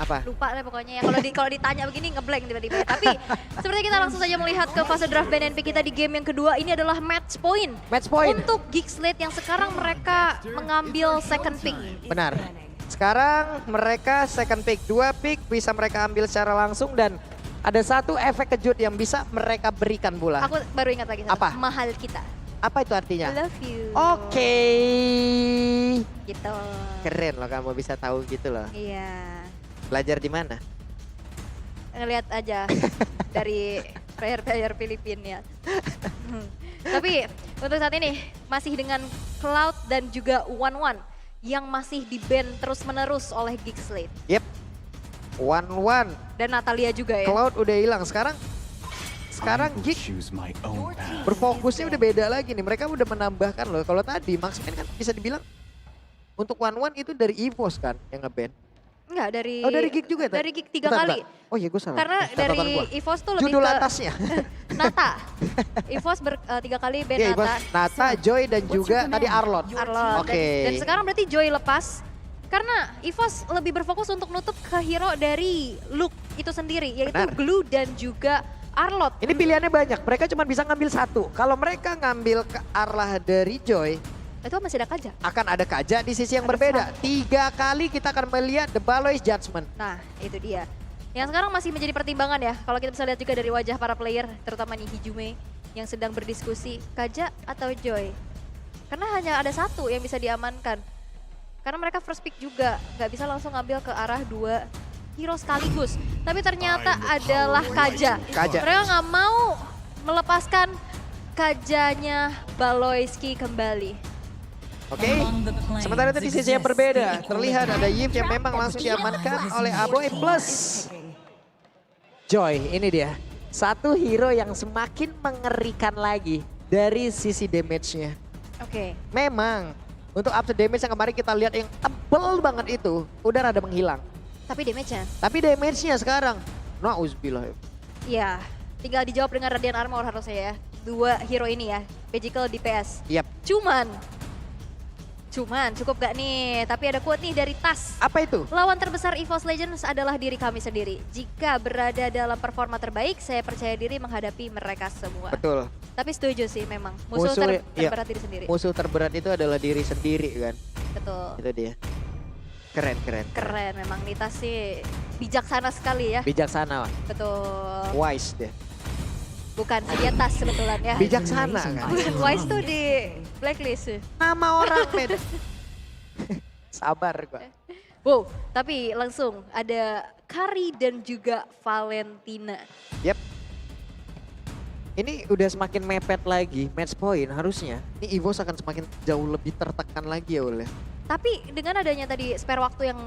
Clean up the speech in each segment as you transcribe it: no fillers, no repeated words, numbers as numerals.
Apa? Lupa deh pokoknya ya. Kalau ditanya begini ngeblank tiba-tiba. Tapi seperti kita langsung saja melihat ke fase draft BNNP kita di game yang kedua. Ini adalah match point. Match point. Untuk Geekslate yang sekarang mereka mengambil second pick. Benar. Sekarang mereka second pick, 2 pick bisa mereka ambil secara langsung dan ada satu efek kejut yang bisa mereka berikan pula. Aku baru ingat lagi satu. Apa? Mahal kita. Apa itu artinya? I love you. Oke. Gitu. Keren loh kamu bisa tahu gitu loh. Iya. Belajar di mana? Ngeliat aja dari player-player Filipina. Tapi untuk saat ini masih dengan Cloud dan juga One yang masih di-ban terus-menerus oleh Geekslate. Yep. One. Dan Natalia juga ya. Cloud udah hilang. Sekarang Geek berfokusnya udah beda lagi nih. Mereka udah menambahkan loh. Kalau tadi Maxman kan bisa dibilang untuk One itu dari EVOS kan yang nge-ban. Enggak, dari dari Geek juga Dari Geek 3 Bentar, kali. bentar. Oh iya gue salah. Karena Catatan dari gua. EVOS tuh lebih Judul ke atasnya. Nata. EVOS 3 kali ban Iya, EVOS, Nata, Joy dan juga tadi Arlot. Oke. Dan sekarang berarti Joy lepas. Karena EVOS lebih berfokus untuk nutup ke hero dari Luke itu sendiri. Yaitu Benar. Glue dan juga Arlot. Ini pilihannya banyak. Mereka cuma bisa ngambil satu. Kalau mereka ngambil ke arah dari Joy, Itu masih ada Kaja. akan ada Kaja di sisi yang Ada berbeda. 3 kali kita akan melihat The Baloys Judgment. Nah, itu dia. Yang sekarang masih menjadi pertimbangan ya. Kalau kita bisa lihat juga dari wajah para player, terutama nih Hijume yang sedang berdiskusi, Kaja atau Joy. Karena hanya ada satu yang bisa diamankan. Karena mereka first pick juga, nggak bisa langsung ngambil ke arah 2 hero sekaligus. Tapi ternyata adalah Kaja. Mereka nggak mau melepaskan Kajanya Baloyski kembali. Oke, sementara itu di sisi yang berbeda, terlihat ada Yip yang memang langsung diamankan oleh Aboy plus Joy. Ini dia, satu hero yang semakin mengerikan lagi dari sisi damage-nya. Oke. Memang, untuk upset damage yang kemarin kita lihat yang tebel banget itu, udah rada menghilang. Tapi damage-nya? Tapi damage-nya sekarang, na'udzubillah. Iya, tinggal dijawab dengan Radiant Armor harusnya ya. 2 hero ini ya, Magical DPS. Yap. Cuman cukup gak nih? Tapi ada quote nih dari Tas. Apa itu? Lawan terbesar EVOS Legends adalah diri kami sendiri. Jika berada dalam performa terbaik, saya percaya diri menghadapi mereka semua. Betul. Tapi setuju sih memang, musuh Musuh, terberat diri sendiri. Musuh terberat itu adalah diri sendiri kan. Betul. Itu dia. Keren. Keren memang nih Tas sih bijaksana sekali ya. Bijaksana, Betul. wise deh. Bukan, dia Tas kebetulan ya. Bijaksana kan. Wise tuh di blacklist. Nama orang beda. Sabar gua. Wow, tapi langsung ada Kari dan juga Valentina. Yep. Ini udah semakin mepet lagi match point harusnya. Ini EVOS akan semakin jauh lebih tertekan lagi ya oleh. Tapi dengan adanya tadi spare waktu yang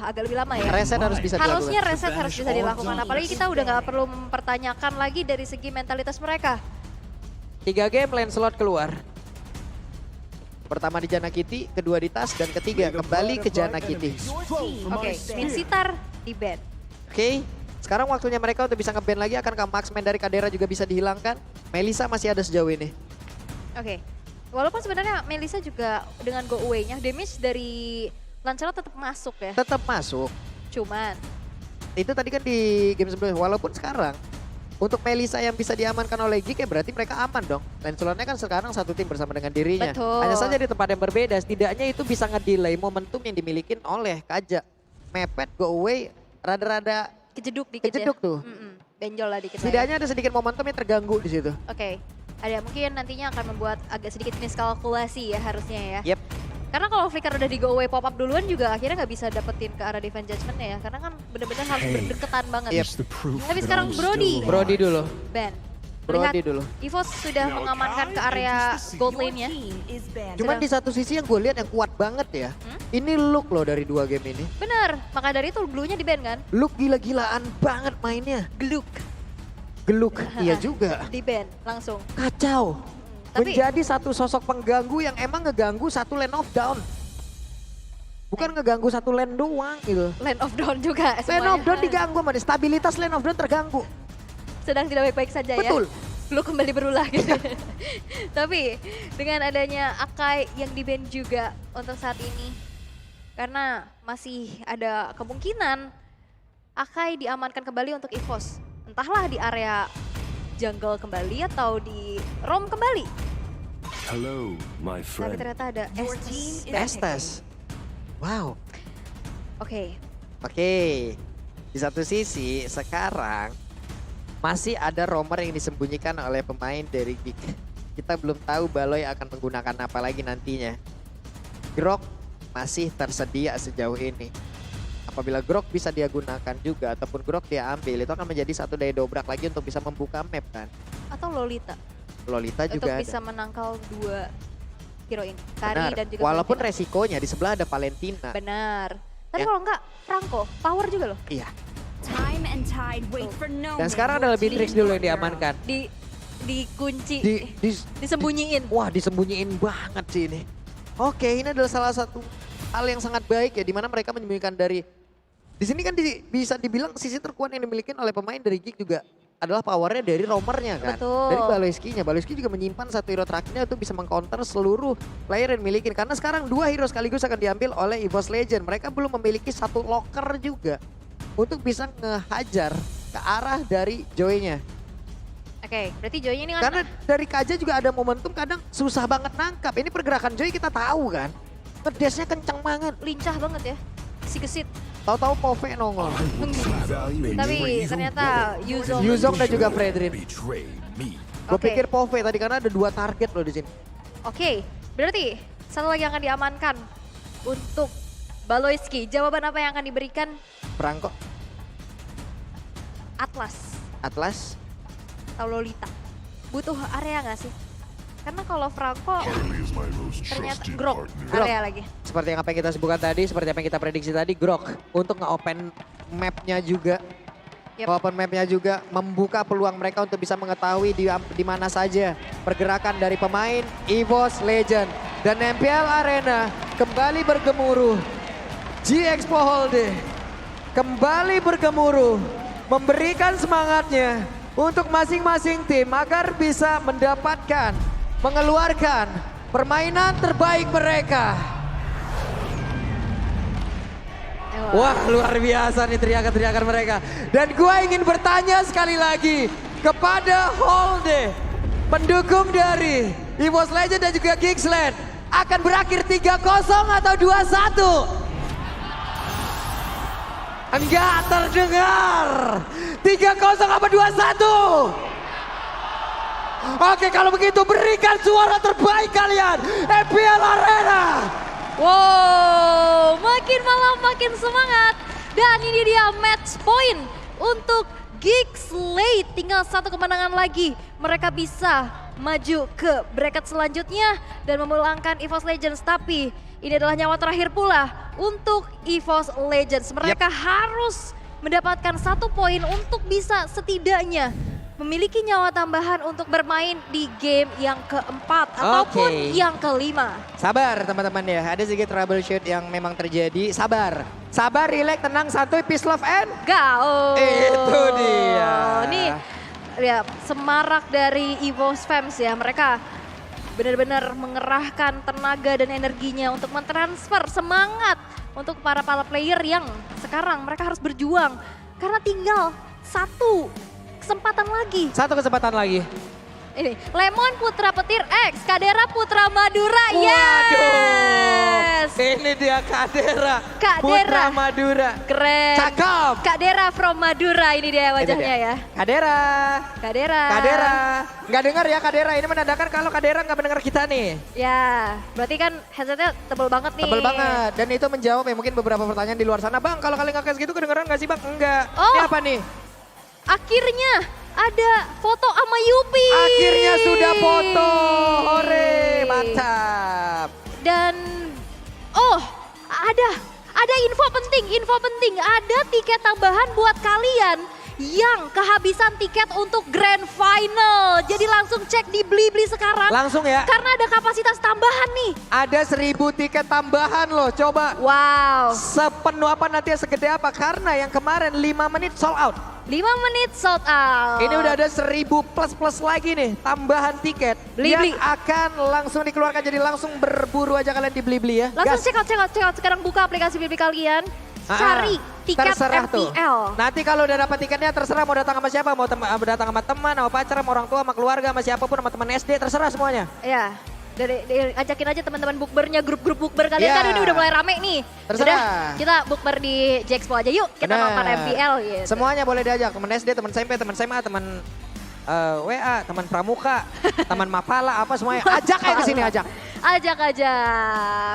agak lebih lama ya. Reset harus bisa Harusnya dilakukan. reset harus bisa dilakukan. Apalagi kita udah nggak perlu mempertanyakan lagi dari segi mentalitas mereka. 3 game Lancelot keluar. Pertama di Janakiti, kedua di Tas, dan ketiga kembali ke Janakiti. Oke, Minsitar di ban. Oke, sekarang waktunya mereka untuk bisa nge-ban lagi. Akankah Marksman dari Kadera juga bisa dihilangkan? Melissa masih ada sejauh ini. Oke, walaupun sebenarnya Melissa juga dengan go away-nya, damage dari Lancelot tetap masuk ya. Tetap masuk. Cuman, Itu tadi kan di game sebelumnya. Walaupun sekarang untuk Melissa yang bisa diamankan oleh Geek ya berarti mereka aman dong. Lancelotnya kan sekarang satu tim bersama dengan dirinya. Betul. Hanya saja di tempat yang berbeda. Setidaknya itu bisa ngedelay momentum yang dimiliki oleh Kaja. Mepet, go away, rada-rada kejeduk dikit kejeduk ya. tuh. Benjol lah dikit. Setidaknya ada sedikit momentum yang terganggu di situ. Oke, ada mungkin nantinya akan membuat agak sedikit miskalkulasi ya harusnya ya. Yep. Karena kalau Flicker udah di go away pop up duluan juga akhirnya nggak bisa dapetin ke arah Divine Judgment ya. Karena kan bener-bener harus berdekatan banget. Yep. Tapi sekarang Brody. Brody dulu. Ben. Brody dulu. EVOS sudah mengamankan ke area gold lane-nya. Cuman di satu sisi yang gue lihat yang kuat banget ya. Ini Luke loh dari 2 game ini. Bener, maka dari itu Blue-nya di ban kan? Luke gila-gilaan banget mainnya. Gluk. Geluk, iya juga. Di ban langsung. Kacau. Tapi- Menjadi satu sosok pengganggu yang emang ngeganggu satu lane of down. Bukan ngeganggu satu lane doang gitu. Lane of Dawn juga Lane semuanya. of down diganggu sama dia. Stabilitas lane of down terganggu. Sedang tidak baik-baik saja ya. Betul. Blue kembali berulah gitu. Tapi dengan adanya Akai yang di-ban juga untuk saat ini. Karena masih ada kemungkinan Akai diamankan kembali untuk EVOS. Entahlah di area jungle kembali atau di roam kembali. Hello, my Tapi friend. ternyata ada Your team Estes. is Estes. Wow. Oke, Oke. Di satu sisi sekarang masih ada roamer yang disembunyikan oleh pemain dari Geek. Kita belum tahu Baloy akan menggunakan apa lagi nantinya. Grok masih tersedia sejauh ini. Apabila Grok bisa dia gunakan juga ataupun Grok dia ambil, itu akan menjadi satu daya dobrak lagi untuk bisa membuka map kan. atau Lolita Lolita untuk juga bisa ada. menangkal dua hero ini. Kari Benar. dan juga Walaupun Valentina. resikonya di sebelah ada Valentina. Benar. Tapi Ya. kalau enggak, Franco, power juga loh. Iya. time and tide wait for no Dan man. sekarang Your ada lebih team Trix dulu is yang hero. diamankan. Dikunci, disembunyiin. Wah, disembunyiin banget sih ini. Oke, ini adalah salah satu hal yang sangat baik ya, di mana mereka menyembunyikan dari. Di sini kan bisa dibilang sisi terkuat yang dimiliki oleh pemain dari Geek juga adalah powernya dari roamernya kan. Betul. Dari Baloyski-nya. Baloyski juga menyimpan satu hero terakhirnya itu bisa mengcounter seluruh player yang dimiliki. Karena sekarang dua hero sekaligus akan diambil oleh EVOS Legend. Mereka belum memiliki satu locker juga untuk bisa ngehajar ke arah dari Joy-nya. Oke, berarti Joy-nya ini kan Karena dari Kaja juga ada momentum kadang susah banget nangkap. Ini pergerakan Joy kita tahu kan. Ngedesnya kencang banget. lincah banget ya. Si gesit. Tahu-tahu Pove nongol. Tapi ternyata Yuzong. Yuzong dan juga Fredrin. Betray me. Gue Oke. pikir Pove tadi karena ada dua target loh di sini. Oke, berarti satu lagi yang akan diamankan untuk Baloyski. Jawaban apa yang akan diberikan Franco, Atlas Atlas, atau Lolita? Butuh area nggak sih? Karena kalau Franco ternyata Grok area lagi. seperti yang apa yang kita sebutkan tadi, seperti apa yang kita prediksi tadi, Grok untuk nge-open mapnya juga. Yep. Nge-open mapnya juga membuka peluang mereka untuk bisa mengetahui di mana saja pergerakan dari pemain EVOS Legend. Dan MPL Arena kembali bergemuruh. G-Expo Holde kembali bergemuruh, memberikan semangatnya untuk masing-masing tim agar bisa mendapatkan, mengeluarkan permainan terbaik mereka. Wah, luar biasa nih teriakan-teriakan mereka. Dan gua ingin bertanya sekali lagi kepada Holde, pendukung dari EVOS Legend dan juga Geeksland, akan berakhir 3-0 atau 2-1? Enggak terdengar. 3-0 apa 2-1? Oke, kalau begitu berikan suara terbaik kalian. MPL Arena. Wow, makin malam makin semangat. Dan ini dia match point untuk Geek Slate. Tinggal satu kemenangan lagi. Mereka bisa maju ke bracket selanjutnya dan memulangkan EVOS Legends. Tapi ini adalah nyawa terakhir pula untuk EVOS Legends. Mereka harus mendapatkan 1 poin untuk bisa setidaknya memiliki nyawa tambahan untuk bermain di game yang keempat ataupun yang kelima. Sabar teman-teman ya, ada sedikit troubleshoot yang memang terjadi. Sabar, sabar, relax, tenang, santuy, peace, love, and Gao. itu dia. Ini ya semarak dari EVOS Fams ya. Mereka benar-benar mengerahkan tenaga dan energinya untuk mentransfer semangat untuk para player yang sekarang mereka harus berjuang. Karena tinggal satu kesempatan lagi. Satu kesempatan lagi. Ini Lemon Putra Petir X, Kadera Putra Madura. Waduh, Yes. ini dia Kadera, Kak Putra Dera. Madura. Keren. Cakep. Kak Dera from Madura, ini dia Itu wajahnya dia. ya. Kadera, Kadera. Kadera. Nggak dengar ya Kadera, ini menandakan kalau Kadera nggak mendengar kita nih. Ya, berarti kan headsetnya tebel banget nih. Tebel banget, dan itu menjawab ya mungkin beberapa pertanyaan di luar sana. Bang, kalau kalian nggak gitu kedengeran nggak sih bang? Enggak. Oh. Ini apa nih? Akhirnya ada foto sama Yupi. Akhirnya sudah foto, hore, mantap. Dan ada info penting. Ada tiket tambahan buat kalian yang kehabisan tiket untuk Grand Final. Jadi langsung cek di Blibli sekarang. Langsung ya, Karena ada kapasitas tambahan nih. ada 1000 tiket tambahan loh, coba. Wow, Sepenuh apa nanti segede apa? Karena yang kemarin 5 menit sold out. 5 menit sold out. Ini udah ada 1000 plus lagi nih tambahan tiket. Blibli. Yang akan langsung dikeluarkan, jadi langsung berburu aja kalian di Blibli ya. Langsung Gas. check out sekarang buka aplikasi Blibli kalian. Cari tiket Terserah tuh. MPL. Nanti kalau udah dapat tiketnya terserah mau datang sama siapa, mau datang sama teman, sama pacar, sama orang tua, sama keluarga, sama siapapun, sama teman SD, terserah semuanya. Ya, ajakin aja teman-teman bukbernya, grup-grup bukber kalian Ya. kan ini udah mulai rame nih. Terserah. Udah, kita bukber di Jexpo aja yuk, kita Benar. nonton MPL gitu. Semuanya boleh diajak, teman SD, teman SMP, teman SMA, teman WA, teman pramuka, teman mapala, apa semuanya. Ajak aja ke sini, ajak. Ajak aja.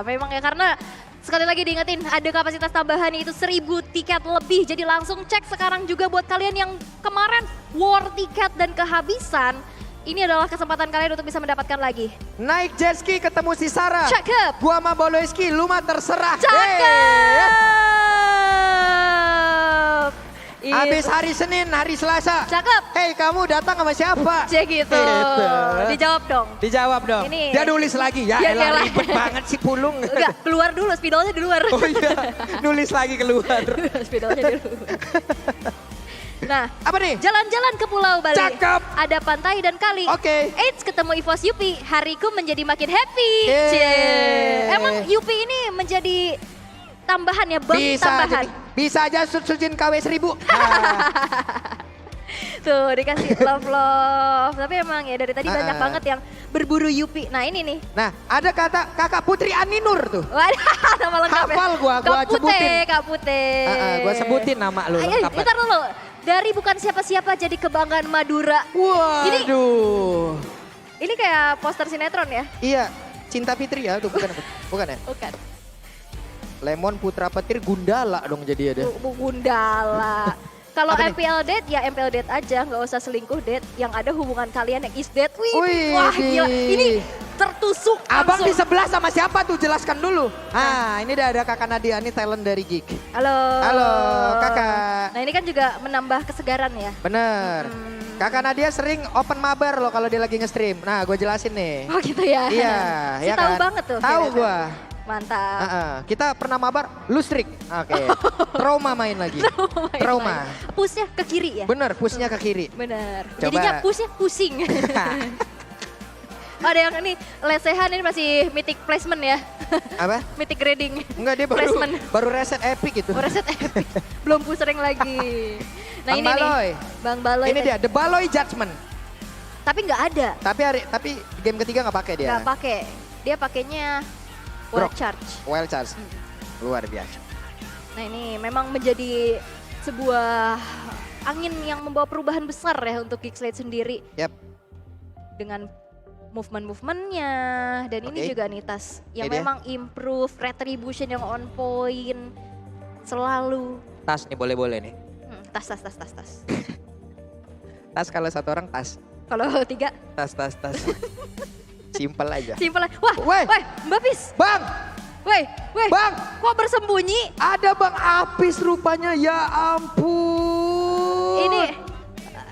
Memang ya karena sekali lagi diingetin ada kapasitas tambahan itu 1000 tiket lebih. Jadi langsung cek sekarang juga buat kalian yang kemarin war tiket dan kehabisan. Ini adalah kesempatan kalian untuk bisa mendapatkan lagi. Naik jet ski ketemu si Sarah. Cakep. Gua sama Boloiski, lu mah terserah. Cakep. Habis hari Senin, hari Selasa. Cakep. Hei, kamu datang sama siapa? Cek gitu. Dijawab dong. Dijawab dong. Ini- Dia nulis lagi. Ya Ya, elah elah. ribet banget sih Pulung. Enggak, keluar dulu spidolnya di luar. Oh iya, nulis lagi keluar. Spidolnya di luar. Nah, Apa nih? jalan-jalan ke Pulau Bali. Cakep. Ada pantai dan kali. Oke. Eits, ketemu Evos Yupi. Hariku menjadi makin happy. Yeay. Cie. Emang Yupi ini menjadi tambahan ya, bang Bisa tambahan. aja, bisa aja sucin KW 1000. Tuh dikasih love. Tapi emang ya dari tadi banyak banget yang berburu Yupi. Nah ini nih. Nah, ada kata kakak Putri Aninur tuh. Waduh, nama lengkap ya. Hafal gua Kak Pute, sebutin. Kak Pute. Gua sebutin nama lu Ayo, lengkap. bentar dulu. Dari bukan siapa-siapa jadi kebanggaan Madura. Waduh. Ini kayak poster sinetron ya? Iya, Cinta Fitri ya, tuh bukan bukan ya? Bukan. Lemon Putra Petir Gundala dong jadi ada. Gundala. Kalau Apa nih? MPL date ya MPL date aja, nggak usah selingkuh date. Yang ada hubungan kalian yang is date. Wih, Wih, wah gila. Ini tertusuk Abang langsung. di sebelah sama siapa tuh? Jelaskan dulu. Ah, ini udah ada kakak Nadia, ini talent dari Geek. Halo. Halo, kakak. Nah ini kan juga menambah kesegaran ya. Bener. Kakak Nadia sering open mabar loh kalau dia lagi nge-stream. Nah, gue jelasin nih. Oh gitu ya. Iya, Si ya tahu kan? banget tuh. Tahu ternyata. gua. Mantap. Kita pernah mabar lustrik. Oke. Trauma main lagi. Trauma. Pushnya ke kiri ya? Bener, pushnya ke kiri. Bener. Coba. Jadinya pushnya pusing. Ada yang ini lesehan ini masih mythic placement ya. Apa? Mythic grading. Enggak, dia Placement. baru reset epic gitu. Oh, reset epic. Belum pusering lagi. Nah Bang ini Baloy. nih. Bang Baloy. Ini dia, The Baloy Judgment. Tapi nggak ada. Tapi game ketiga nggak pakai dia. Nggak pakai. Dia pakainya Grok. wild charge. Wild Charge. Luar biasa. Nah ini memang menjadi sebuah angin yang membawa perubahan besar ya untuk Geekslate sendiri. Yap. Dengan movement-movementnya dan ini Oke. juga nih tas yang Ini dia. memang improve, retribution yang on point selalu. Tas nih boleh-boleh nih. Tas. Tas kalau satu orang tas. Kalau 3 Tas. Simpel aja. simpel. Wah, Weh. Mbak Pis. Bang, Weh, Bang. kok bersembunyi? Ada Bang Apis rupanya, ya ampun. Ini,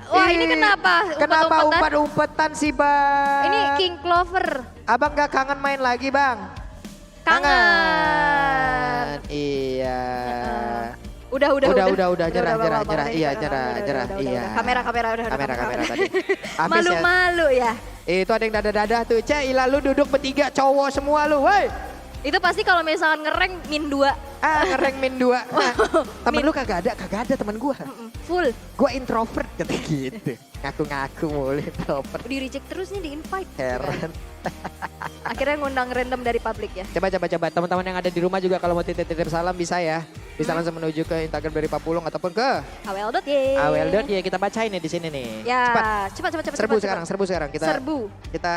wah ini kenapa? Kenapa Umpet-umpetan? umpat-umpetan sih Bang? Ini King Clover. Abang gak kangen main lagi Bang? Kangen. Iya. Udah, Nyerah. Bang. Iya, Udah, nyerah. udah. Iya. Kamera udah. Kamera tadi. Apis ya. Malu-malu ya. Itu ada yang dada-dada tuh. Cek, Ila lu duduk bertiga cowok semua lu. Woi. Itu pasti kalau misalkan ngereng min 2. Ngereng min 2. Temen lu kagak ada temen gua. Full. Gua introvert kata gitu. Ngaku-ngaku mulu introvert. Di reject terus nih di invite. Heran. Akhirnya ngundang random dari publik ya. Coba. Teman-teman yang ada di rumah juga kalau mau titip salam bisa ya. Bisa langsung menuju ke Instagram dari Papulung ataupun ke awel.y. awel.y. Kita bacain nih di sini nih. Ya, Cepat. cepat. Serbu sekarang. Kita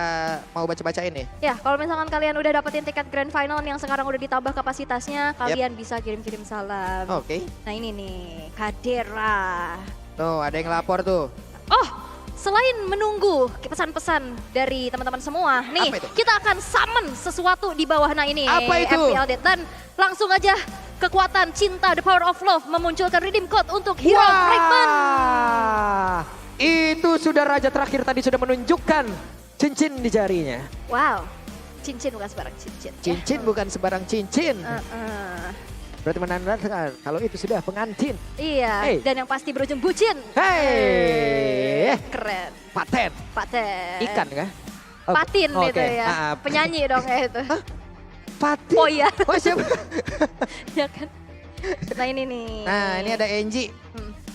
mau bacain nih. Ya, kalau misalkan kalian udah dapetin tiket grand final yang sekarang udah ditambah kapasitasnya, kalian bisa kirim-kirim salam. Oke. Nah ini nih, Kadera. Tuh, ada yang lapor tuh. Oh, selain menunggu pesan-pesan dari teman-teman semua, nih Apa itu? kita akan summon sesuatu di bawah nah ini. Apa itu? MPL Dead. Dan langsung aja kekuatan cinta, the power of love memunculkan redeem code untuk Hero Fragment. Itu sudah raja terakhir tadi sudah menunjukkan cincin di jarinya. Wow, cincin bukan sembarang cincin. Cincin bukan sebarang cincin. Berarti menandakan kalau itu sudah pengantin. Iya, Hey. dan yang pasti berujung bucin. Hei, Keren, paten. paten. Ikan kah? Oh, Patin oke. itu ya, penyanyi dong ya itu. Patin. Oh iya, Oh siapa? ya kan. Nah ini nih. Nah ini ada Enji.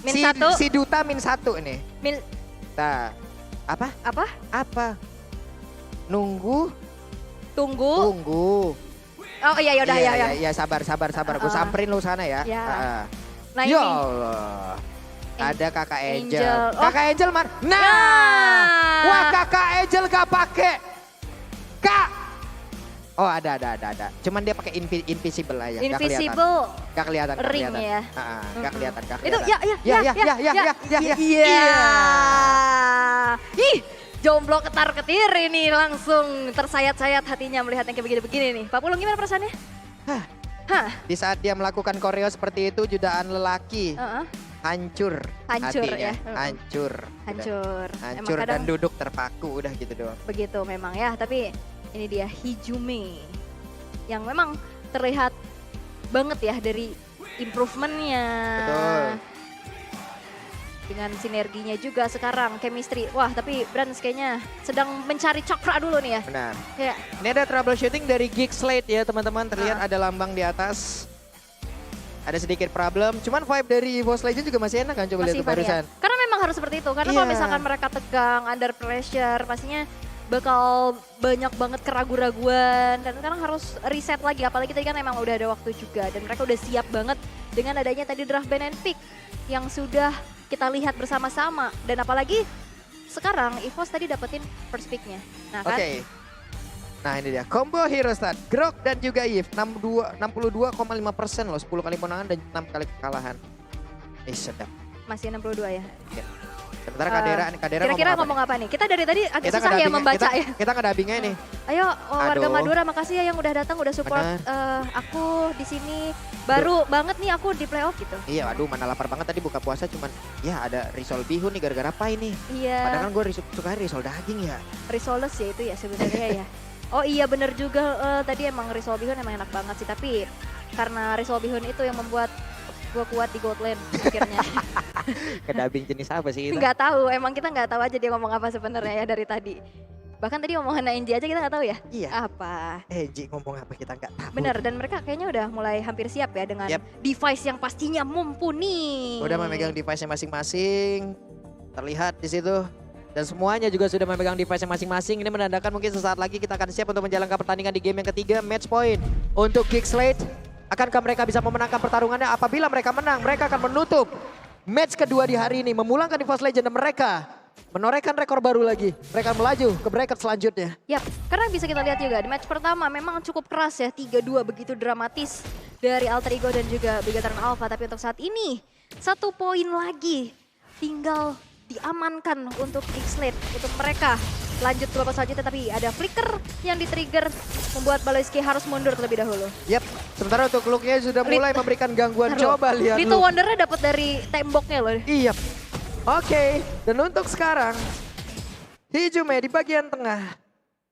Min satu. Si Duta min 1 nih. Min Nah, apa? apa? Apa? Nunggu. Tunggu. Oh iya yaudah ya. Iya sabar. Gue samperin lu sana ya. Ya. Nah Ya ini. Allah. Ada Kakak Angel. Angel. Oh. Kakak Angel mana? Nah. Wah Kakak Angel gak pakai. Kak. Oh ada. Cuman dia pakai invisible aja. Invisible. Gak kelihatan. Ring ya. Gak kelihatan. Itu ya. Iya. Ih, jomblo ketar-ketir ini langsung tersayat-sayat hatinya melihat yang kayak begini-begini nih. Pak Pulung gimana perasaannya? Hah? Di saat dia melakukan koreo seperti itu, jutaan lelaki hancur hatinya. ya. Hancur. Hancur. Hancur Emang dan kadang duduk terpaku udah gitu doang. begitu memang ya, tapi ini dia Hijume yang memang terlihat banget ya dari improvementnya. Betul. Dengan sinerginya juga sekarang, chemistry. Wah tapi Brans kayaknya sedang mencari cakra dulu nih ya. Benar. Kayak Ini ada troubleshooting dari Geek Slate ya teman-teman. Terlihat ada lambang di atas. Ada sedikit problem. Cuman vibe dari EVOS Legends juga masih enak kan, coba lihat masih tuh fun ya. barusan. Karena memang harus seperti itu. Karena kalau Iya. misalkan mereka tegang, under pressure, pastinya bakal banyak banget keraguan-raguan. Dan sekarang harus reset lagi. Apalagi tadi kan emang udah ada waktu juga. Dan mereka udah siap banget dengan adanya tadi draft ban and pick yang sudah kita lihat bersama-sama. Dan apalagi sekarang EVOS tadi dapetin first pick-nya. Nah kan? Oke. Nah ini dia, combo hero start, Grok dan juga Yves, 62,5% loh, 10 kali kemenangan dan 6 kali kekalahan. Sedap. Masih 62 ya. Sementara Kadera Kira-kira ngomong apa nih? Kita dari tadi agak susah ya membaca ya. Kita ngedabingnya nih. Ayo warga Aduh. Madura, makasih ya yang udah datang, udah support aku di sini. Baru banget nih aku di playoff gitu. Iya, aduh mana lapar banget tadi buka puasa cuman ya ada risol bihun nih gara-gara apa ini? Padahal Iya, kan gue suka risol daging ya. risoles ya itu ya sebenarnya ya. Oh iya bener juga, tadi emang risol bihun emang enak banget sih. Tapi karena risol bihun itu yang membuat gue kuat di Gold Lane akhirnya. Kedabing jenis apa sih itu? Nggak tahu, emang kita nggak tahu aja dia ngomong apa sebenarnya ya dari tadi. Bahkan tadi omongan NJ aja kita nggak tahu ya. Iya. Apa? Ji ngomong apa kita nggak tahu. Bener, dan mereka kayaknya udah mulai hampir siap ya dengan device yang pastinya mumpuni. Udah memegang device-nya masing-masing. Terlihat di situ. Dan semuanya juga sudah memegang device-nya masing-masing. Ini menandakan mungkin sesaat lagi kita akan siap untuk menjalankan pertandingan di game yang ketiga. Match point untuk Geek Slate. Akankah mereka bisa memenangkan pertarungannya? Apabila mereka menang, mereka akan menutup match kedua di hari ini. Memulangkan EVOS Legends dan mereka menorehkan rekor baru lagi. Mereka melaju ke bracket selanjutnya. Yap, karena bisa kita lihat juga di match pertama memang cukup keras ya. 3-2 begitu dramatis dari Alter Ego dan juga Bigatron Alpha. Tapi untuk saat ini, 1 poin lagi tinggal diamankan untuk Geek Slate. Untuk mereka lanjut ke babak selanjutnya, tapi ada flicker yang di-trigger membuat Baloyski harus mundur terlebih dahulu. Yap, sementara untuk Luke-nya sudah mulai memberikan gangguan. Coba lihat Little Luke. Wonder-nya dapat dari temboknya loh. Iya. Oke, dan untuk sekarang Hijume di bagian tengah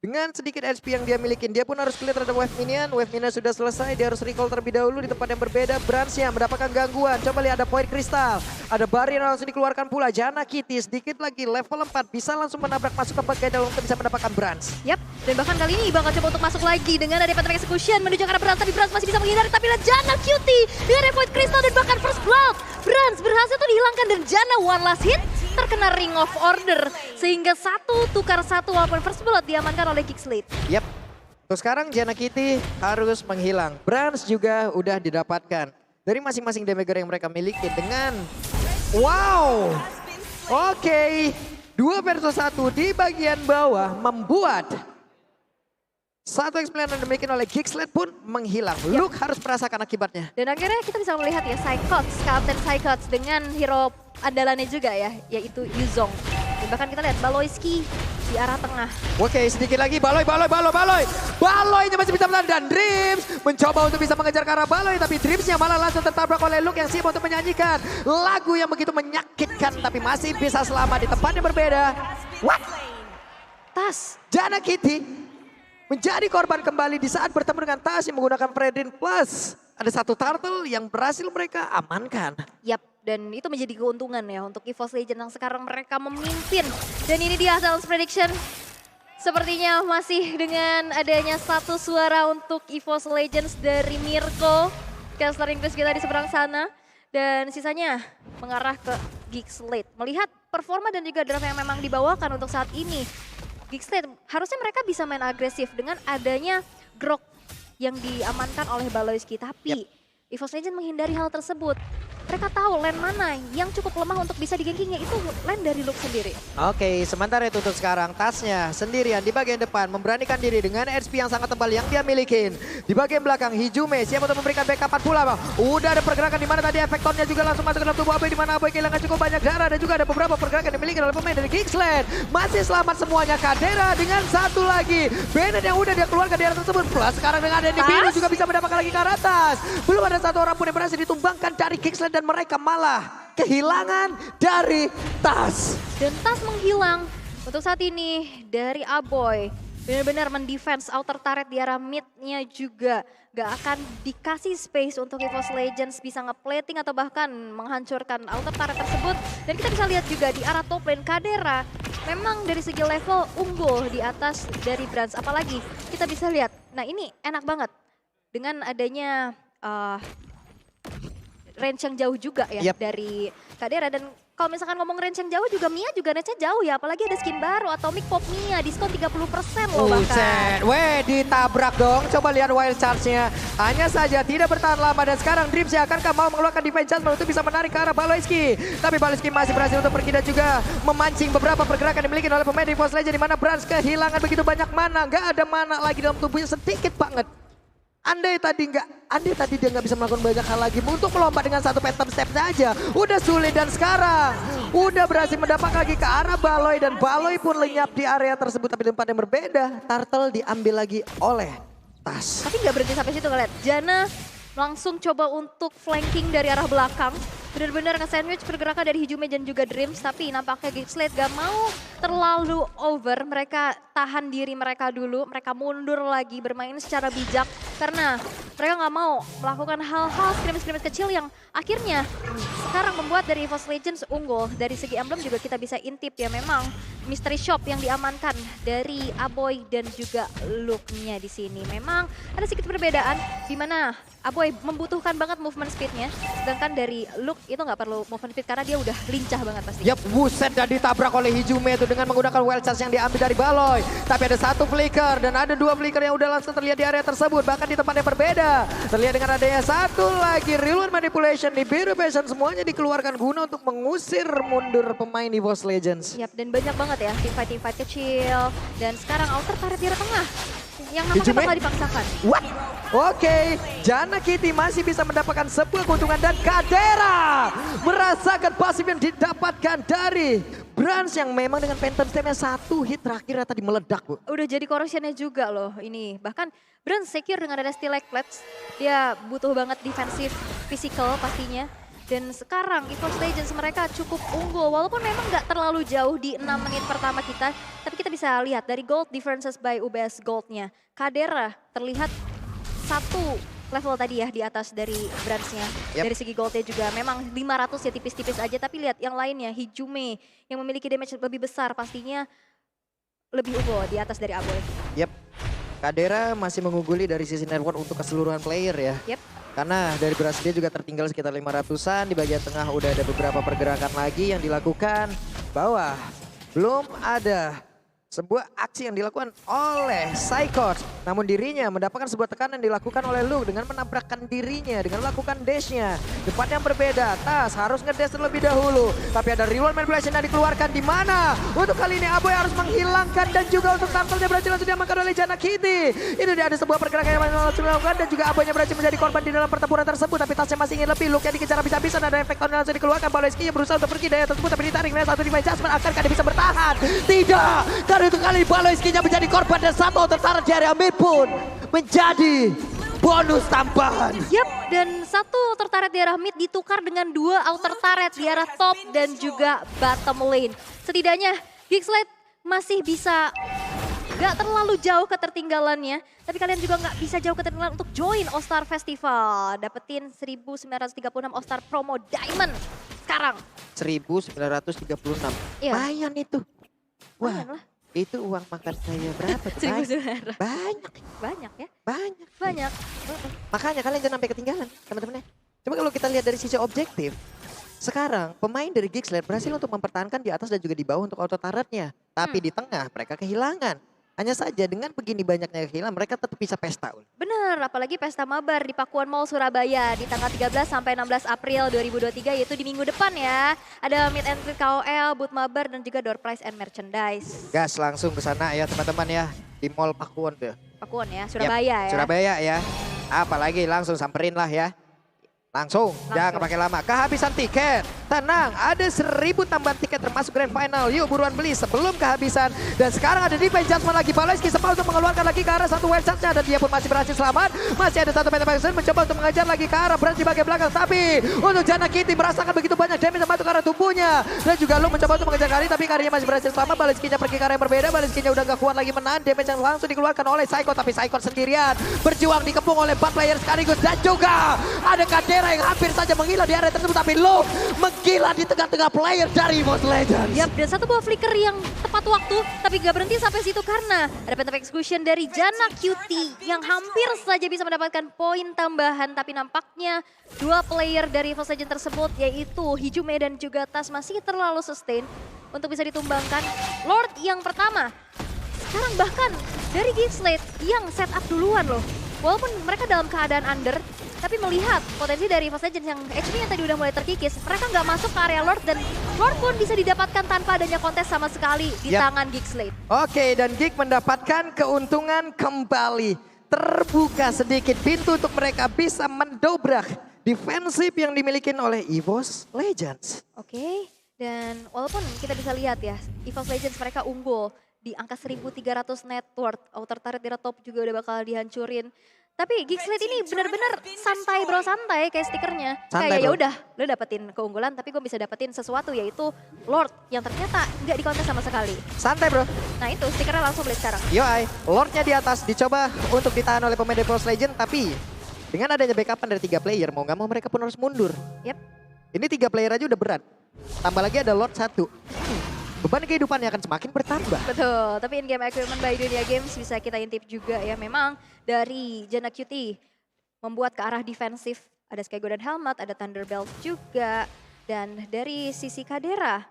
dengan sedikit HP yang dia milikin, dia pun harus clear terhadap wave minion. Wave minion sudah selesai, dia harus recall terlebih dahulu di tempat yang berbeda. Brans-nya mendapatkan gangguan. Coba lihat ada poin kristal, ada barrier langsung dikeluarkan pula. Jana Kitty sedikit lagi level 4 bisa langsung menabrak masuk ke bagian dalam untuk bisa mendapatkan Brans. Yap, dan bahkan kali ini bakal coba untuk masuk lagi dengan ada Patrick Execution menuju ke arah Brans, tapi Brans masih bisa menghindari. Tapi lihat Jana Cutie dengan Void Crystal dan bahkan First Blood. Brans berhasil tuh dihilangkan dan Jana one last hit terkena Ring of Order. Sehingga 1 tukar 1 walaupun First Blood diamankan oleh Geek Slate. Yap, untuk sekarang Jana Kitty harus menghilang. Brans juga udah didapatkan dari masing-masing damager yang mereka miliki dengan wow. Oke, 2 versus 1 di bagian bawah membuat satu eksperimen yang dimiliki oleh Geek Slate pun menghilang. Luke harus merasakan akibatnya. Dan akhirnya kita bisa melihat ya Psychots, Captain Psychots dengan hero andalannya juga ya, yaitu Yuzong. Dan bahkan kita lihat Baloyski di arah tengah. Oke, sedikit lagi Baloy. Baloynya masih bisa bertahan dan Dreams mencoba untuk bisa mengejar ke arah Baloy. Tapi Dreamsnya malah langsung tertabrak oleh Luke yang siap untuk menyanyikan lagu yang begitu menyakitkan. Tapi masih bisa selamat di tempat yang berbeda. What? Tas. Jana Kitty menjadi korban kembali di saat bertemu dengan Tas yang menggunakan Predrin Plus. Ada 1 turtle yang berhasil mereka amankan. Yap, dan itu menjadi keuntungan ya untuk EVOS Legends yang sekarang mereka memimpin. Dan ini dia Sales Prediction. Sepertinya masih dengan adanya 1 suara untuk EVOS Legends dari Mirko. Sportscaster Inggris kita di seberang sana. Dan sisanya mengarah ke Geekslate. Melihat performa dan juga draft yang memang dibawakan untuk saat ini. Geekslate harusnya mereka bisa main agresif dengan adanya Grok yang diamankan oleh Baloyski. Tapi EVOS Legends menghindari hal tersebut. Mereka tahu lane mana yang cukup lemah untuk bisa digengking, yaitu lane dari Luke sendiri. Oke, sementara itu untuk sekarang tasnya sendirian di bagian depan memberanikan diri dengan HP yang sangat tebal yang dia milikin. Di bagian belakang Hijume siap untuk memberikan backupan pula bang. Udah ada pergerakan di mana tadi efektornya juga langsung masuk ke dalam tubuh Aboy, di mana Aboy kehilangan cukup banyak darah dan juga ada beberapa pergerakan yang dimiliki oleh pemain dari Geekslate. Masih selamat semuanya Kadera dengan satu lagi Bennett yang udah dia keluarkan di area tersebut. Plus sekarang dengan ada biru juga bisa mendapatkan lagi ke arah atas. Belum ada satu orang pun yang berhasil ditumbangkan dari Geekslate dan mereka malah kehilangan dari Tas. Dan Tas menghilang untuk saat ini dari Aboy. Benar-benar mendefense outer turret di arah mid-nya juga. Gak akan dikasih space untuk EVOS Legends bisa ngeplating atau bahkan menghancurkan outer turret tersebut. Dan kita bisa lihat juga di arah top lane Kadera memang dari segi level unggul di atas dari Brands. Apalagi kita bisa lihat, nah ini enak banget dengan adanya range yang jauh juga ya dari Kadera. Dan kalau misalkan ngomong range yang jauh juga Mia juga range-nya jauh ya. Apalagi ada skin baru Atomic Pop Mia, diskon 30% loh bahkan. Weh, ditabrak dong. Coba lihat wild charge-nya. Hanya saja tidak bertahan lama dan sekarang Dreams ya akankah mau mengeluarkan defense judgment untuk bisa menarik ke arah Baloyski. Tapi Baloyski masih berhasil untuk pergi dan juga memancing beberapa pergerakan yang dimiliki oleh pemain di EVOS Legends, di mana Brands kehilangan begitu banyak mana. Nggak ada mana lagi dalam tubuhnya, sedikit banget. Andai tadi dia nggak bisa melakukan banyak hal lagi untuk melompat dengan satu phantom step saja. Udah sulit dan sekarang udah berhasil mendapat lagi ke arah Baloy dan Baloy pun lenyap di area tersebut. Tapi tempat yang berbeda, Turtle diambil lagi oleh Tas. Tapi nggak berhenti sampai situ ngeliat. Jana langsung coba untuk flanking dari arah belakang. Benar-benar nge-sandwich pergerakan dari Hijume dan juga Dreams. Tapi nampaknya Geekslate gak mau terlalu over. Mereka tahan diri mereka dulu. Mereka mundur lagi bermain secara bijak. Karena mereka gak mau melakukan hal-hal scrimmage-scrimmage kecil yang akhirnya sekarang membuat dari EVOS Legends unggul. Dari segi emblem juga kita bisa intip ya, memang mystery shop yang diamankan dari Aboy dan juga Luke-nya di sini. Memang ada sedikit perbedaan di mana Aboy membutuhkan banget movement speed-nya, sedangkan dari Luke itu nggak perlu movement speed karena dia udah lincah banget pasti. Yap, buset dan ditabrak oleh Hijume itu dengan menggunakan wild charge yang diambil dari Baloy. Tapi ada satu flicker dan ada dua flicker yang udah langsung terlihat di area tersebut, bahkan di tempat yang berbeda. Terlihat dengan adanya satu lagi real manipulation di biru passion, semuanya dikeluarkan guna untuk mengusir mundur pemain EVOS Legends. Yap, dan banyak banget ya teamfight kecil. Dan sekarang outer turret di arah tengah yang nampaknya Hijume bakal dipaksakan. What? Oke, Jana Kitty masih bisa mendapatkan sebuah keuntungan dan Kadera merasakan pasif yang didapatkan dari Brands yang memang dengan phantom step-nya satu hit terakhirnya tadi meledak, Bu. Udah jadi corruption-nya juga loh ini. Bahkan Brands secure dengan ada stalactites. Dia butuh banget defensive physical pastinya. Dan sekarang EVOS Legends mereka cukup unggul. Walaupun memang nggak terlalu jauh di 6 menit pertama kita. Tapi kita bisa lihat dari gold differences by UBS Gold-nya. Kadera terlihat satu level tadi ya di atas dari Brands-nya. Dari segi goldnya juga memang 500 ya tipis-tipis aja. Tapi lihat yang lainnya, Hijume yang memiliki damage lebih besar pastinya lebih unggul di atas dari Aboy. Yap, Kadera masih mengungguli dari sisi network untuk keseluruhan player ya. Yep. Karena dari Brands dia juga tertinggal sekitar 500-an. Di bagian tengah udah ada beberapa pergerakan lagi yang dilakukan. Bawah belum ada sebuah aksi yang dilakukan oleh Psychos. Namun dirinya mendapatkan sebuah tekanan yang dilakukan oleh Luke dengan menabrakkan dirinya, dengan melakukan dash-nya. Tempat yang berbeda, Tas harus ngedash terlebih dahulu. Tapi ada reward manipulation yang dikeluarkan di mana? Untuk kali ini Aboy harus menghilangkan dan juga untuk Turtle-nya berhasil langsung diamankan oleh Jana Kitty. Ini dia ada sebuah pergerakan yang langsung dilakukan dan juga Aboy-nya berhasil menjadi korban di dalam pertempuran tersebut. Tapi Tasnya masih ingin lebih, Luke yang dikejar habis-habisan, ada efektornya langsung dikeluarkan. Baloyski yang berusaha untuk pergi dari tersebut tapi ditarik dengan satu defense adjustment. Akankah dia bisa bertahan? Tidak! Karena itu kali Baloyski-nya menjadi korban dan satu tertarik di area mid pun menjadi bonus tambahan. Yap, dan satu tertaret di arah mid ditukar dengan dua outer turret di arah top dan juga bottom lane. Setidaknya Geekslate masih bisa gak terlalu jauh ketertinggalannya. Tapi kalian juga gak bisa jauh ketertinggalan untuk join All Star Festival. Dapetin 1936 All Star Promo Diamond sekarang. 1936. Iya. Lumayan itu. Wah, Lumayan lah. Itu uang makan saya berapa tuh? 1000 Banyak, suara. banyak, Banyak ya, banyak. banyak. Makanya kalian jangan sampai ketinggalan teman-teman. Cuma kalau kita lihat dari sisi objektif, sekarang pemain dari Geeksled berhasil untuk mempertahankan di atas dan juga di bawah untuk auto turretnya. Tapi di tengah mereka kehilangan. Hanya saja dengan begini banyaknya kehilangan mereka tetap bisa pesta. Bener, apalagi Pesta Mabar di Pakuan Mall Surabaya di tanggal 13 sampai 16 April 2023 yaitu di minggu depan ya. Ada meet and greet KOL, booth Mabar dan juga door prize and merchandise. Gas langsung ke sana ya teman-teman ya. Di Mall Pakuwon tuh. Pakuan ya, Surabaya ya. Surabaya ya. Apalagi langsung samperin lah ya. Langsung, jangan pakai lama. Kehabisan tiket, tenang, ada 1000 tambahan tiket termasuk grand final. Yuk buruan beli sebelum kehabisan. Dan sekarang ada defense judgment lagi. Paleski sempat untuk mengeluarkan lagi ke arah satu wire charge-nya. Dan dia pun masih berhasil selamat. Masih ada satu Phantom Action mencoba untuk mengejar lagi ke arah Brans di bagian belakang. Tapi untuk Jana Kitty merasakan begitu banyak damage masuk ke arah tubuhnya. Dan juga Lu mencoba untuk mengejar Kari tapi Karinya masih berhasil selamat. Paleskinya pergi ke arah yang berbeda. Paleskinya udah gak kuat lagi menahan damage yang langsung dikeluarkan oleh Psycho. Tapi Psycho sendirian berjuang dikepung oleh 4 player sekaligus. Dan juga ada Kadera yang hampir saja menghilang di area tersebut, tapi Lu menggila di tengah-tengah player dari EVOS Legends. Yap, dan satu buah flicker yang tepat waktu, tapi gak berhenti sampai situ karena ada Phantom Execution dari Jana Cutie yang hampir saja bisa mendapatkan poin tambahan, tapi nampaknya dua player dari EVOS Legends tersebut yaitu Hijume dan juga Tas masih terlalu sustain untuk bisa ditumbangkan. Lord yang pertama, sekarang bahkan dari Geeksled yang setup duluan loh. Walaupun mereka dalam keadaan under, tapi melihat potensi dari EVOS Legends yang HP-nya tadi udah mulai terkikis, mereka nggak masuk ke area Lord dan Lord pun bisa didapatkan tanpa adanya kontes sama sekali di tangan Geeksled. Oke, dan Geek mendapatkan keuntungan kembali. Terbuka sedikit pintu untuk mereka bisa mendobrak defensif yang dimiliki oleh EVOS Legends. Oke, dan walaupun kita bisa lihat ya, EVOS Legends mereka unggul di angka 1300 net worth, outer turret di top juga udah bakal dihancurin. Tapi Geeksled ini benar-benar santai bro, santai kayak stikernya. Santai, Kayak ya bro. udah, lo dapetin keunggulan tapi gue bisa dapetin sesuatu yaitu Lord yang ternyata nggak dikontes sama sekali. Santai bro. Nah itu stikernya langsung beli sekarang. Yoi, Lordnya di atas dicoba untuk ditahan oleh pemain EVOS Legends, tapi dengan adanya backupan dari 3 player, mau nggak mau mereka pun harus mundur. Yap. Ini 3 player aja udah berat. Tambah lagi ada Lord 1. Beban kehidupannya akan semakin bertambah. Betul, tapi in-game equipment by Dunia Games bisa kita intip juga ya. Memang dari Jana Cutie membuat ke arah defensif. Ada Sky Golden Helmet, ada Thunderbelt juga. Dan dari sisi Kadera,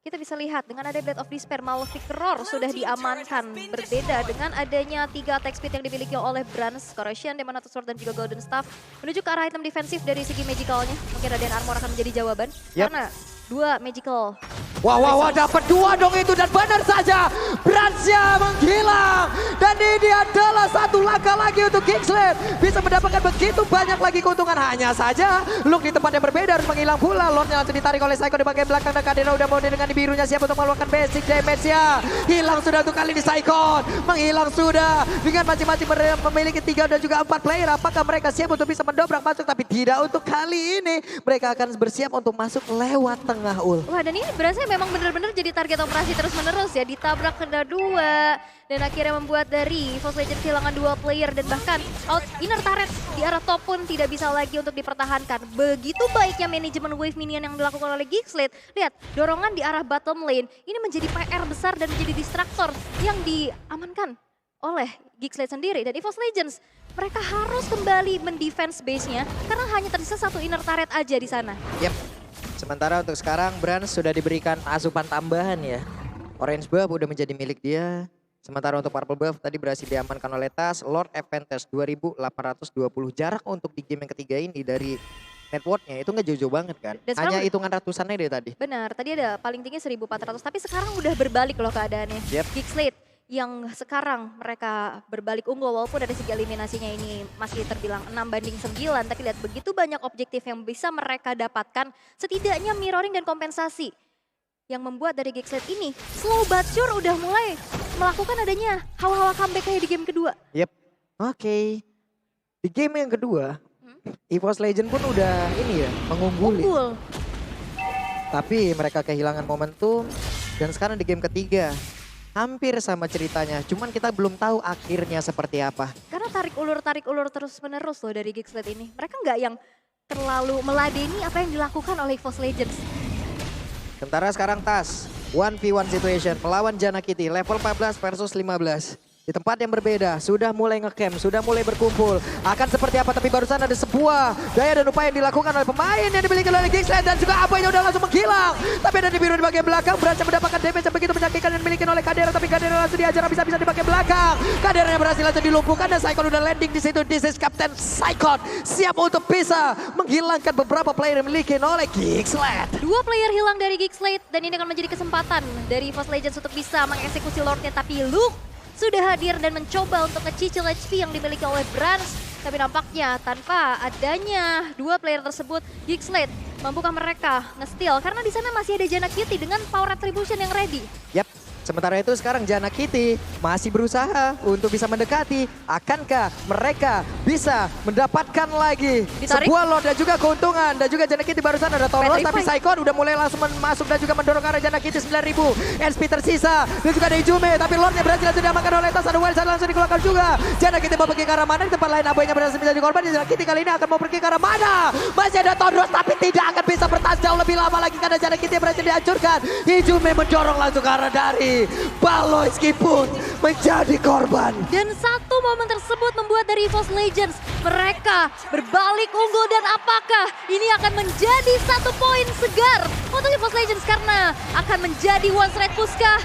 kita bisa lihat dengan ada Blade of Despair, Malefic Roar sudah diamankan. Berbeda dengan adanya 3 attack speed yang dimiliki oleh Brans, Corrosion, Demon Sword dan juga Golden Staff. Menuju ke arah item defensif dari segi magicalnya. Mungkin Radiant Armor akan menjadi jawaban. Yep. Karena 2 magical. Wah, dapat 2 dong itu dan benar saja Bransnya menghilang. Dan ini adalah satu langkah lagi untuk Geeksled. Bisa mendapatkan begitu banyak lagi keuntungan. Hanya saja Luke di tempat yang berbeda harus menghilang pula. Lordnya langsung ditarik oleh Psycho di bagian belakang dan Kadena udah mau dengan birunya siap untuk melakukan basic damage-nya. Hilang sudah untuk kali ini Psycho. Menghilang sudah dengan masing-masing memiliki 3 dan juga 4 player. Apakah mereka siap untuk bisa mendobrak masuk? Tapi tidak untuk kali ini. Mereka akan bersiap untuk masuk lewat tengah ul. Wah, dan ini berasa memang benar-benar jadi target operasi terus-menerus ya. Ditabrak kena 2 dan akhirnya membuat dari EVOS Legends kehilangan 2 player dan bahkan out inner turret di arah top pun tidak bisa lagi untuk dipertahankan. Begitu baiknya manajemen wave minion yang dilakukan oleh Geeksled. Lihat, dorongan di arah bottom lane ini menjadi PR besar dan menjadi distraktor yang diamankan oleh Geeksled sendiri. Dan EVOS Legends mereka harus kembali mendefense base-nya karena hanya tersisa 1 inner turret aja di sana. Yep. Sementara untuk sekarang Brans sudah diberikan asupan tambahan ya. Orange buff udah menjadi milik dia. Sementara untuk purple buff tadi berhasil diamankan oleh Tas. Lord Advantage 2820. Jarak untuk di game yang ketiga ini dari networknya itu nggak jauh-jauh banget kan. Dan Hanya sekarang- hitungan ratusannya dari tadi. Benar, tadi ada paling tinggi 1400 tapi sekarang udah berbalik loh keadaannya. Yep. Geeksled yang sekarang mereka berbalik unggul walaupun dari segi eliminasinya ini masih terbilang 6-9, tapi lihat begitu banyak objektif yang bisa mereka dapatkan, setidaknya mirroring dan kompensasi yang membuat dari Geeksled ini slow but sure udah mulai melakukan adanya hawa-hawa comeback kayak di game kedua. Yep. Oke. Di game yang kedua, EVOS Legend pun udah ini ya, mengungguli. Unggul. Tapi mereka kehilangan momentum dan sekarang di game ketiga hampir sama ceritanya. Cuman kita belum tahu akhirnya seperti apa. Karena tarik ulur terus menerus loh dari Geeksled ini. Mereka nggak yang terlalu meladeni apa yang dilakukan oleh EVOS Legends. Sementara sekarang Tas 1v1 situation melawan Jana Kitty level 14 versus 15. Di tempat yang berbeda, sudah mulai ngecamp, sudah mulai berkumpul. Akan seperti apa, tapi barusan ada sebuah daya dan upaya yang dilakukan oleh pemain yang dimiliki oleh Gixlet. Dan juga apoynya udah langsung menghilang. Tapi ada di biru di bagian belakang, berhasil mendapatkan damage yang begitu menyakitkan yang dimiliki oleh Kadera. Tapi Kadera langsung diajar bisa-bisa di bagian belakang. Kaderanya berhasil langsung dilumpuhkan dan Saikon udah landing di situ. This is Captain Saikon, siap untuk bisa menghilangkan beberapa player yang dimiliki oleh Gixlet. 2 player hilang dari Gixlet dan ini akan menjadi kesempatan dari Evo's Legends untuk bisa mengeksekusi Lordnya. Tapi Luke sudah hadir dan mencoba untuk ngecicil HP yang dimiliki oleh Brans. Tapi nampaknya tanpa adanya 2 player tersebut, Gixlet mampukah mereka nge-steal? Karena di sana masih ada Jana Kitty dengan power attribution yang ready. Yap, sementara itu sekarang Jana Kitty masih berusaha untuk bisa mendekati. Akankah mereka bisa mendapatkan lagi Ditarik. sebuah lot dan juga keuntungan? Dan juga Jana Kitty barusan ada Tauros, Petrify. tapi Saikon udah mulai langsung masuk dan juga mendorong ke arah Jana Kitty 9.000. SP tersisa dan juga ada Ijume, tapi lordnya berhasil langsung diamankan oleh Tas. Ada Wilson langsung dikeluarkan juga. Jana Kitty mau pergi ke arah mana? Di tempat lain aboynya berhasil menjadi korban. Jana Kitty kali ini akan mau pergi ke arah mana? Masih ada Tauros tapi tidak akan bisa bertahan jauh lebih lama lagi karena Jana Kitty berhasil dihancurkan. Ijume mendorong langsung ke arah dari Baloyski pun menjadi korban. Dan satu momen tersebut membuat dari Evo's Legends mereka berbalik unggul. Dan apakah ini akan menjadi 1 poin segar untuk Evo's Legends karena akan menjadi one straight push kah?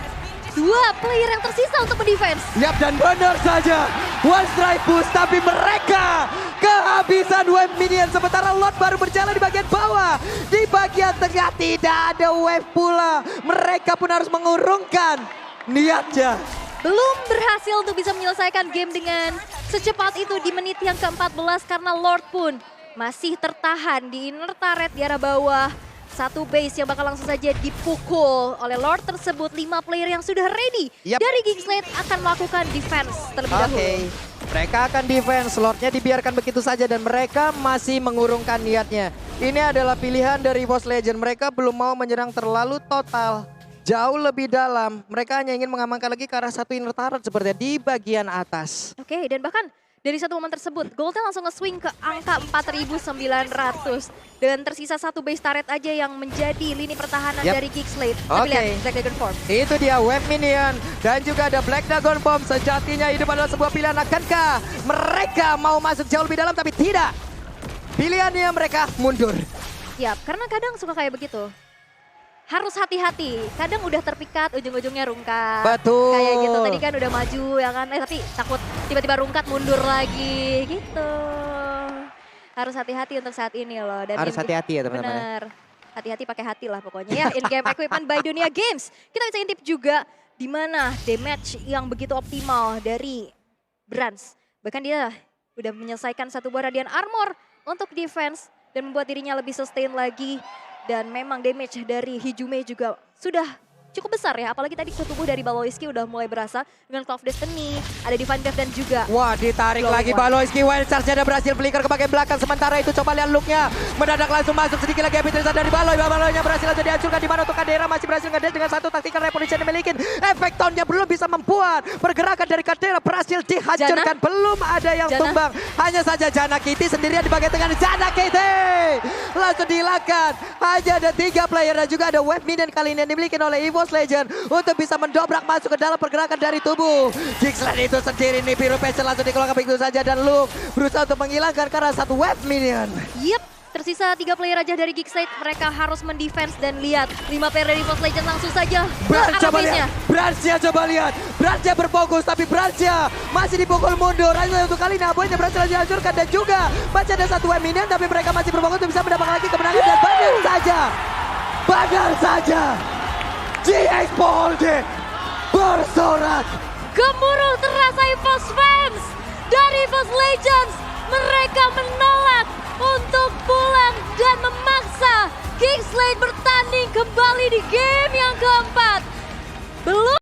2 player yang tersisa untuk mendefense. Yap, dan benar saja one strike push, tapi mereka kehabisan wave minion. Sementara Lord baru berjalan di bagian bawah. Di bagian tengah tidak ada wave pula. Mereka pun harus mengurungkan niatnya. Belum berhasil untuk bisa menyelesaikan game dengan secepat itu di menit yang ke-14 karena Lord pun masih tertahan di inner turret di arah bawah. 1 base yang bakal langsung saja dipukul oleh Lord tersebut. 5 player yang sudah ready dari Gixlet akan melakukan defense terlebih dahulu. Mereka akan defense, Lordnya dibiarkan begitu saja dan mereka masih mengurungkan niatnya. Ini adalah pilihan dari Evo's Legends. Mereka belum mau menyerang terlalu total. Jauh lebih dalam, mereka hanya ingin mengamankan lagi ke arah 1 inner turret seperti di bagian atas. Oke, dan bahkan dari satu momen tersebut, Goldnya langsung nge-swing ke angka 4.900. Dan tersisa 1 base turret aja yang menjadi lini pertahanan dari Gixlet. Tapi lihat, Black Dragon Form. Itu dia wave minion dan juga ada Black Dragon Bomb. Sejatinya hidup adalah sebuah pilihan. Akankah mereka mau masuk jauh lebih dalam? Tapi tidak. Pilihannya mereka mundur. Yap, karena kadang suka kayak begitu. Harus hati-hati, kadang udah terpikat ujung-ujungnya rungkat. Betul. Kayak gitu, tadi kan udah maju ya kan, tapi takut tiba-tiba rungkat mundur lagi gitu. Harus hati-hati untuk saat ini loh. Dan Harus hati-hati ya teman-teman. Bener, hati-hati pakai hati lah pokoknya ya. In-game equipment by Dunia Games. Kita bisa intip juga di mana damage yang begitu optimal dari Brans. Bahkan dia udah menyelesaikan 1 buah radiant armor untuk defense dan membuat dirinya lebih sustain lagi. Dan memang damage dari Hijume juga sudah cukup besar ya. Apalagi tadi ke tubuh dari Baloyski udah mulai berasa dengan Cloud of Destiny. Ada Divine Death dan juga... Wah, ditarik lagi Baloyski. Wild Charge-nya berhasil flicker ke bagian belakang. Sementara itu coba lihat look-nya. Mendadak langsung masuk sedikit lagi Epitrisa dari Baloy. Baloynya berhasil aja dihancurkan. Di mana untuk Kadera masih berhasil ngedes dengan 1 tactical reposition yang dimiliki. Efek tone-nya belum bisa membuat pergerakan dari Kadera berhasil dihancurkan. Belum ada yang tumbang. Hanya saja Jana Kitty sendirian di bagian tengah. Jana Kitty langsung dihilangkan. Hanya ada 3 player dan juga ada wave minion kali ini yang dimiliki oleh Evo's Legends untuk bisa mendobrak masuk ke dalam pergerakan dari tubuh Gixlet itu sendiri nih. Pyro Passion langsung dikeluarkan begitu saja dan Luke berusaha untuk menghilangkan karena 1 wave minion. Yep, tersisa 3 player aja dari Gixlet. Mereka harus mendefense dan lihat 5 player dari Evo's Legends langsung saja ke arah base-nya. Bransnya coba lihat. Bransnya berfokus tapi Bransnya masih dipukul mundur. Hanya untuk kali ini aboynya berhasil dihancurkan dan juga masih ada 1 wave minion tapi mereka masih berfokus untuk bisa mendapatkan lagi kemenangan dan benar saja GX Polde bersorak. Gemuruh terasa Evo's fans dari Evo's Legends. Mereka menolak untuk pulang dan memaksa Gixlet bertanding kembali di game yang keempat. Belum